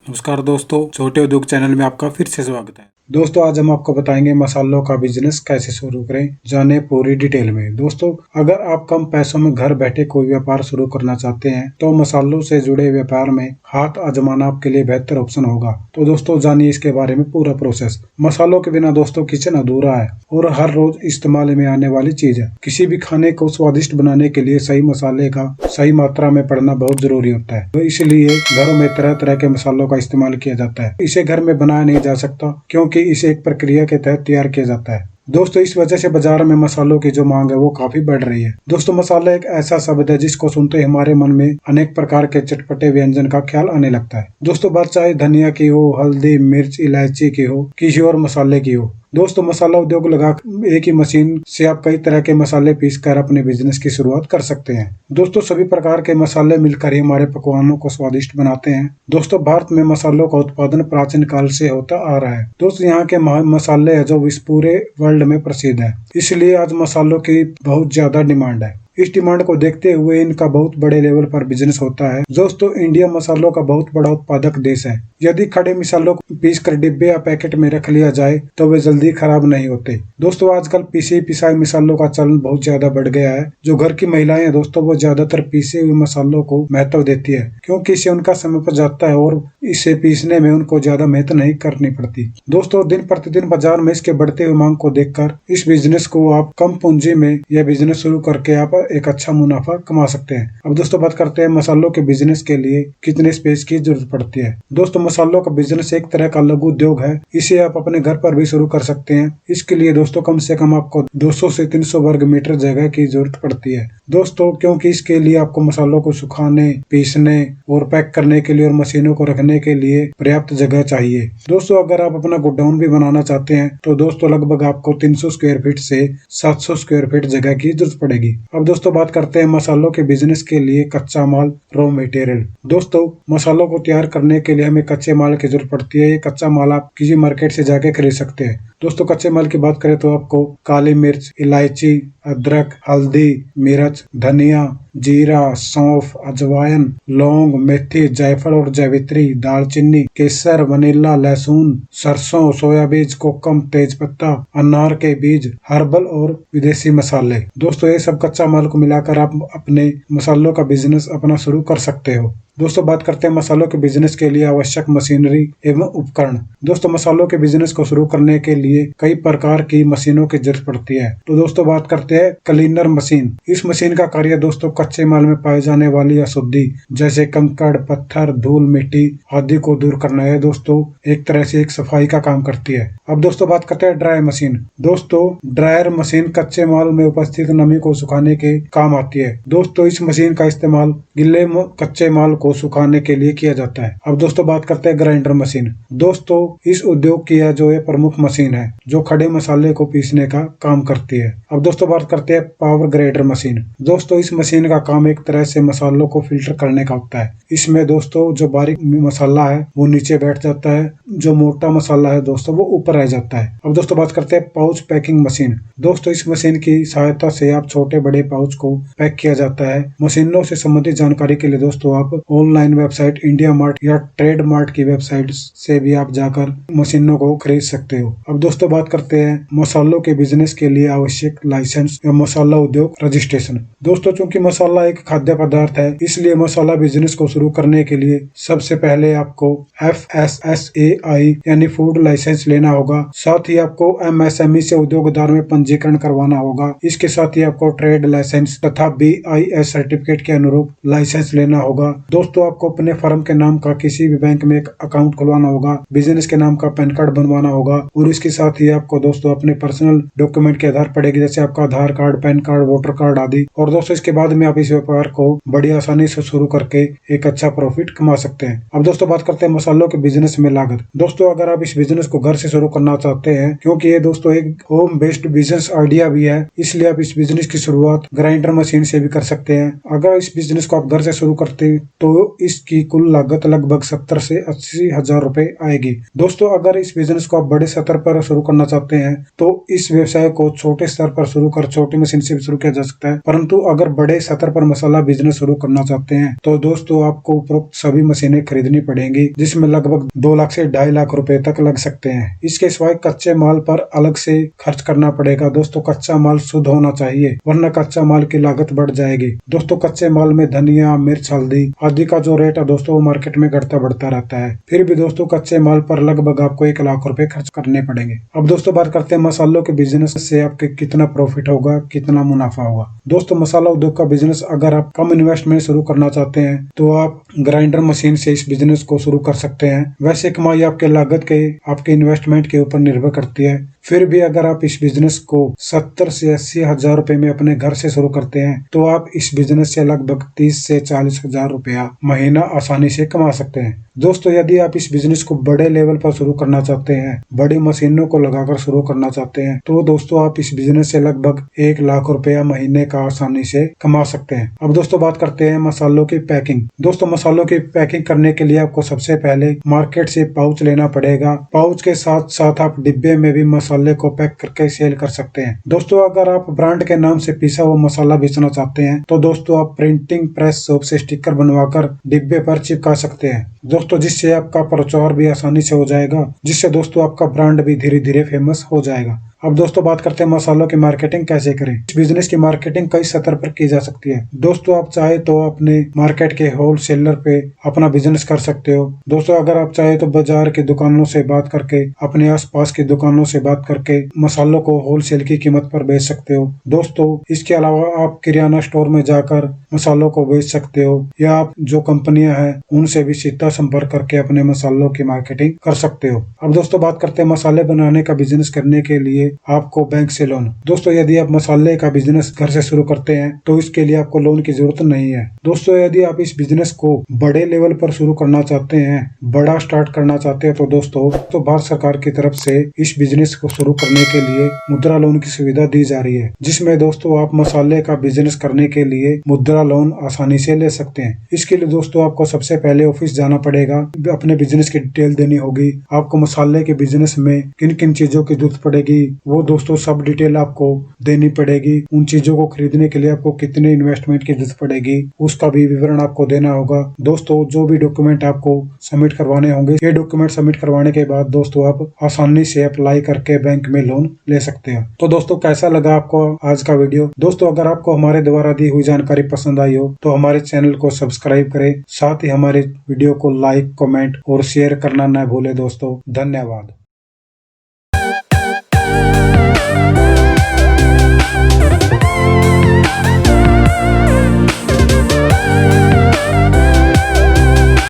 नमस्कार दोस्तों, छोटे उद्योग चैनल में आपका फिर से स्वागत है। दोस्तों, आज हम आपको बताएंगे मसालों का बिजनेस कैसे शुरू करें, जाने पूरी डिटेल में। दोस्तों, अगर आप कम पैसों में घर बैठे कोई व्यापार शुरू करना चाहते हैं तो मसालों से जुड़े व्यापार में हाथ आजमाना आपके लिए बेहतर ऑप्शन होगा। तो दोस्तों, जानिए इसके बारे में पूरा प्रोसेस। मसालों के बिना दोस्तों किचन अधूरा है और हर रोज इस्तेमाल में आने वाली चीज है। किसी भी खाने को स्वादिष्ट बनाने के लिए सही मसाले का सही मात्रा में पड़ना बहुत जरूरी होता है। तो इसलिए घरों में तरह तरह के मसालों का इस्तेमाल किया जाता है। इसे घर में बनाया नहीं जा सकता क्योंकि इसे एक प्रक्रिया के तहत तैयार किया जाता है। दोस्तों, इस वजह से बाजार में मसालों की जो मांग है वो काफी बढ़ रही है। दोस्तों, मसाला एक ऐसा शब्द है जिसको सुनते ही हमारे मन में अनेक प्रकार के चटपटे व्यंजन का ख्याल आने लगता है। दोस्तों, बात चाहे धनिया की हो, हल्दी, मिर्च, इलायची की हो, किसी और मसाले की हो। दोस्तों, मसाला उद्योग लगा एक ही मशीन से आप कई तरह के मसाले पीस कर अपने बिजनेस की शुरुआत कर सकते हैं। दोस्तों, सभी प्रकार के मसाले मिलकर ही हमारे पकवानों को स्वादिष्ट बनाते हैं। दोस्तों, भारत में मसालों का उत्पादन प्राचीन काल से होता आ रहा है। दोस्तों, यहाँ के मसाले हैं जो इस पूरे वर्ल्ड में प्रसिद्ध है, इसलिए आज मसालों की बहुत ज्यादा डिमांड है। इस डिमांड को देखते हुए इनका बहुत बड़े लेवल पर बिजनेस होता है। दोस्तों, इंडिया मसालों का बहुत बड़ा उत्पादक देश है। यदि खड़े मसालों को पीस कर डिब्बे या पैकेट में रख लिया जाए तो वे जल्दी खराब नहीं होते। दोस्तों, आजकल पीसे पिसाए मसालों का चलन बहुत ज्यादा बढ़ गया है। जो घर की महिलाएं हैं दोस्तों, वो ज्यादातर पीसे हुए मसालों को महत्व देती है क्योंकि इससे उनका समय बच जाता है और इसे पीसने में उनको ज्यादा मेहनत नहीं करनी पड़ती। दोस्तों, दिन प्रतिदिन बाजार में इसके बढ़ते हुए मांग को देखकर इस बिजनेस को आप कम पूंजी में यह बिजनेस शुरू करके आप एक अच्छा मुनाफा कमा सकते हैं। अब दोस्तों, बात करते हैं मसालों के बिजनेस के लिए कितने स्पेस की जरूरत पड़ती है। दोस्तों, मसालों का बिजनेस एक तरह का लघु उद्योग है। इसे आप अपने घर पर भी शुरू कर सकते हैं। इसके लिए दोस्तों कम से कम आपको 200 से 300 वर्ग मीटर जगह की जरूरत पड़ती है। दोस्तों, क्योंकि इसके लिए आपको मसालों को सुखाने, पीसने और पैक करने के लिए और मशीनों को रखने के लिए पर्याप्त जगह चाहिए। दोस्तों, अगर आप अपना गोडाउन भी बनाना चाहते हैं तो दोस्तों लगभग आपको 300 स्क्वायर फीट से 700 स्क्वायर फीट जगह की जरूरत पड़ेगी। अब दोस्तों, बात करते हैं मसालों के बिजनेस के लिए कच्चा माल, रॉ मटेरियल। दोस्तों, मसालों को तैयार करने के लिए हमें कच्चे माल की जरूरत पड़ती है। ये कच्चा माल आप किसी मार्केट से जाके खरीद सकते हैं। दोस्तों, कच्चे माल की बात करें तो आपको काली मिर्च, इलायची, अदरक, हल्दी, मिर्च, धनिया, जीरा, सौंफ, अजवाइन, लौंग, मेथी, जायफल और जावित्री, दालचीनी, केसर, वनीला, लहसुन, सरसों, सोया बीज, कोकम, तेजपत्ता, अनार के बीज, हर्बल और विदेशी मसाले। दोस्तों, ये सब कच्चा माल को मिलाकर आप अपने मसालों का बिजनेस अपना शुरू कर सकते हो। दोस्तों, बात करते हैं मसालों के बिजनेस के लिए आवश्यक मशीनरी एवं उपकरण। दोस्तों, मसालों के बिजनेस को शुरू करने के लिए कई प्रकार की मशीनों की जरूरत पड़ती है। तो दोस्तों, बात करते हैं क्लीनर मशीन। इस मशीन का कार्य दोस्तों कच्चे माल में पाए जाने वाली अशुद्धि जैसे कंकड़, पत्थर, धूल, मिट्टी आदि को दूर करना है। दोस्तों, एक तरह से एक सफाई का काम करती है। अब दोस्तों, बात करते हैं ड्राई मशीन। दोस्तों, ड्रायर मशीन कच्चे माल में उपस्थित नमी को सुखाने के काम आती है। दोस्तों, इस मशीन का इस्तेमाल गिले कच्चे माल को सुखाने के लिए किया जाता है। अब दोस्तों, बात करते हैं ग्राइंडर मशीन। दोस्तों, इस उद्योग की जो है प्रमुख मशीन है जो खड़े मसाले को पीसने का काम करती है। अब दोस्तों, बात करते हैं पावर ग्राइंडर मशीन। दोस्तों, इस मशीन का काम एक तरह से मसालों को फिल्टर करने का होता है। इसमें दोस्तों जो बारीक मसाला है वो नीचे बैठ जाता है, जो मोटा मसाला है दोस्तों वो ऊपर रह जाता है। अब दोस्तों, बात करते हैं पाउच पैकिंग मशीन। दोस्तों, इस मशीन की सहायता से आप छोटे बड़े पाउच को पैक किया जाता है। मशीनों से संबंधित जानकारी के लिए दोस्तों आप ऑनलाइन वेबसाइट इंडिया मार्ट या ट्रेड मार्ट की वेबसाइट से भी आप जाकर मशीनों को खरीद सकते हो। अब दोस्तों, बात करते हैं मसालों के बिजनेस के लिए आवश्यक लाइसेंस या मसाला उद्योग रजिस्ट्रेशन। दोस्तों, चूंकि मसाला एक खाद्य पदार्थ है, इसलिए मसाला बिजनेस को शुरू करने के लिए सबसे पहले आपको FSSAI यानी फूड लाइसेंस लेना होगा। साथ ही आपको MSME से उद्योगदार में पंजीकरण करवाना होगा। इसके साथ ही आपको ट्रेड लाइसेंस तथा BIS सर्टिफिकेट के अनुरूप लाइसेंस लेना होगा। दोस्तों, आपको अपने फर्म के नाम का किसी भी बैंक में एक अकाउंट खुलवाना होगा। बिजनेस के नाम का पैन कार्ड बनवाना होगा और इसके साथ ही आपको दोस्तों अपने पर्सनल डॉक्यूमेंट के आधार पड़ेगी, जैसे आपका Aadhaar card, PAN card, voter card आदि। और दोस्तों, इसके बाद में आप इस व्यापार को बड़ी आसानी से शुरू करके एक अच्छा प्रॉफिट कमा सकते हैं। अब दोस्तों, बात करते हैं मसालों के बिजनेस में लागत। दोस्तों, अगर आप इस बिजनेस को घर से शुरू करना चाहते हैं, क्योंकि ये दोस्तों एक होम बेस्ड बिजनेस आइडिया भी है, इसलिए आप इस बिजनेस की शुरुआत ग्राइंडर मशीन से भी कर सकते हैं। अगर इस बिजनेस को आप घर से शुरू करते तो तो इसकी कुल लागत लगभग 70 से 80 हजार रुपए आएगी। दोस्तों अगर इस बिजनेस को आप बड़े स्तर पर शुरू करना चाहते हैं तो इस व्यवसाय को छोटे स्तर पर शुरू कर छोटी मशीन से भी शुरू किया जा सकता है, परंतु अगर बड़े स्तर पर मसाला बिजनेस शुरू करना चाहते हैं तो दोस्तों आपको उपरोक्त सभी मशीनें खरीदनी पड़ेंगी, जिसमें लगभग 2 लाख से 2.5 लाख रुपए तक लग सकते हैं। इसके सिवाय कच्चे माल पर अलग से खर्च करना पड़ेगा। दोस्तों कच्चा माल शुद्ध होना चाहिए, वरना कच्चा माल की लागत बढ़ जाएगी। दोस्तों कच्चे माल में धनिया, मिर्च, हल्दी आदि का जो रेट है दोस्तों वो मार्केट में घटता बढ़ता रहता है। फिर भी दोस्तों कच्चे माल पर लगभग आपको 1 लाख रुपए खर्च करने पड़ेंगे। अब दोस्तों बात करते हैं मसालों के बिजनेस से आपके कितना प्रॉफिट होगा, कितना मुनाफा होगा। दोस्तों मसाला उद्योग का बिजनेस अगर आप कम इन्वेस्टमेंट शुरू करना चाहते हैं तो आप ग्राइंडर मशीन से इस बिजनेस को शुरू कर सकते हैं। वैसे कमाई आपके लागत के आपके इन्वेस्टमेंट के ऊपर निर्भर करती है। फिर भी अगर आप इस बिजनेस को 70 से 80 हजार रुपए में अपने घर से शुरू करते हैं तो आप इस बिजनेस से लगभग 30 से 40 हजार रुपया महीना आसानी से कमा सकते हैं। दोस्तों यदि आप इस बिजनेस को बड़े लेवल पर शुरू करना चाहते हैं, बड़ी मशीनों को लगाकर शुरू करना चाहते हैं तो दोस्तों आप इस बिजनेस से लगभग 1 लाख रुपया महीने का आसानी से कमा सकते हैं। अब दोस्तों बात करते हैं मसालों की पैकिंग। दोस्तों मसालों की पैकिंग करने के लिए आपको सबसे पहले मार्केट से पाउच लेना पड़ेगा। पाउच के साथ साथ आप डिब्बे में भी मसाले को पैक करके सेल कर सकते हैं। दोस्तों अगर आप ब्रांड के नाम से पिसा हुआ मसाला बेचना चाहते हैं तो दोस्तों आप प्रिंटिंग प्रेस शॉप से स्टिकर बनवाकर डिब्बे पर चिपका सकते हैं दोस्तों, जिससे आपका प्रचार भी आसानी से हो जाएगा, जिससे दोस्तों आपका ब्रांड भी धीरे धीरे फेमस हो जाएगा। अब दोस्तों बात करते हैं मसालों की मार्केटिंग कैसे करें। इस बिजनेस की मार्केटिंग कई स्तर पर की जा सकती है। दोस्तों आप चाहे तो अपने मार्केट के होलसेलर पे अपना बिजनेस कर सकते हो। दोस्तों अगर आप चाहे तो बाजार की दुकानों से बात करके, अपने आसपास की दुकानों से बात करके मसालों को होलसेल की कीमत पर बेच सकते हो। दोस्तों इसके अलावा आप किराना स्टोर में जाकर मसालों को बेच सकते हो, या आप जो कंपनियां हैं उनसे भी सीधा संपर्क करके अपने मसालों की मार्केटिंग कर सकते हो। अब दोस्तों बात करते हैं मसाले बनाने का बिजनेस करने के लिए आपको बैंक से लोन। दोस्तों यदि आप मसाले का बिजनेस घर से शुरू करते हैं तो इसके लिए आपको लोन की जरूरत नहीं है। दोस्तों यदि आप इस बिजनेस को बड़े लेवल पर शुरू करना चाहते हैं, बड़ा स्टार्ट करना चाहते हैं तो दोस्तों तो भारत सरकार की तरफ से इस बिजनेस को शुरू करने के लिए मुद्रा लोन की सुविधा दी जा रही है, जिसमें दोस्तों आप मसाले का बिजनेस करने के लिए मुद्रा लोन आसानी से ले सकते हैं। इसके लिए दोस्तों आपको सबसे पहले ऑफिस जाना पड़ेगा, अपने बिजनेस की डिटेल देनी होगी, आपको मसाले के बिजनेस में किन किन चीजों की जरूरत पड़ेगी वो दोस्तों सब डिटेल आपको देनी पड़ेगी। उन चीजों को खरीदने के लिए आपको कितने इन्वेस्टमेंट की जरूरत पड़ेगी उसका भी विवरण आपको देना होगा। दोस्तों जो भी डॉक्यूमेंट आपको सबमिट करवाने होंगे, ये डॉक्यूमेंट सबमिट करवाने के बाद दोस्तों आप आसानी से अप्लाई करके बैंक में लोन ले सकते हैं। तो दोस्तों कैसा लगा आपको आज का वीडियो। दोस्तों अगर आपको हमारे द्वारा दी हुई जानकारी पसंद आई हो तो हमारे चैनल को सब्सक्राइब करें, साथ ही हमारे वीडियो को लाइक, कमेंट और शेयर करना न भूलें। दोस्तों धन्यवाद।